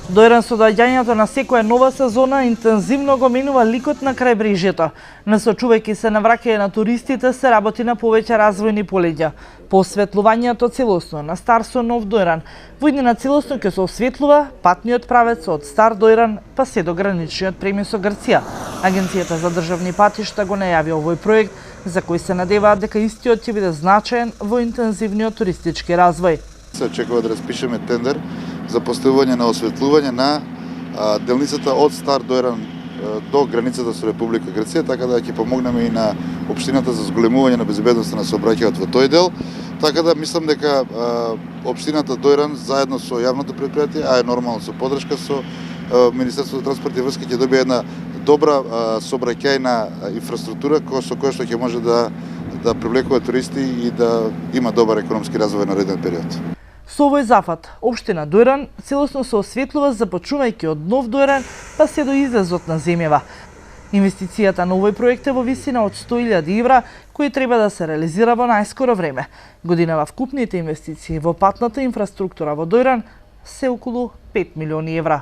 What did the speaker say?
Дојран со доаѓањето на секоја нова сезона интензивно го менува ликот на крајбрежјето. Насочувајќи се на враќање на туристите, се работи на повеќе развојни полиња. По осветлувањето целосно на стар со нов Дојран, во иднина целосно ќе се осветлува патниот правец од стар Дојран па се до граничниот премис со Грција. Агенцијата за државни патишта го најави овој проект, за кој се надеваат дека истиот ќе биде значаен во интензивниот туристички развој. Се очекува да распишеме тендер за поставување на осветлување на делницата од Стар Дојран до границата со Република Грција, така да ќе помогнеме и на општината за зголемување на безбедноста на сообраќајот во тој дел. Така да мислам дека општината Дојран заедно со јавното предпријатие, а е нормално со подршка со Министерството за транспорт и врски, ќе добие една добра сообраќајна инфраструктура со која што ќе може да привлекува туристи и да има добар економски развој на нареден период. Со овој зафат, општина Дојран целосно се осветлува започнувајќи од нов Дојран па се до излезот на земјава. Инвестицијата на овој проект е во висина од 100.000 евра, кои треба да се реализира во најскоро време. Годинава вкупните инвестиции во патната инфраструктура во Дојран се околу 5 милиони евра.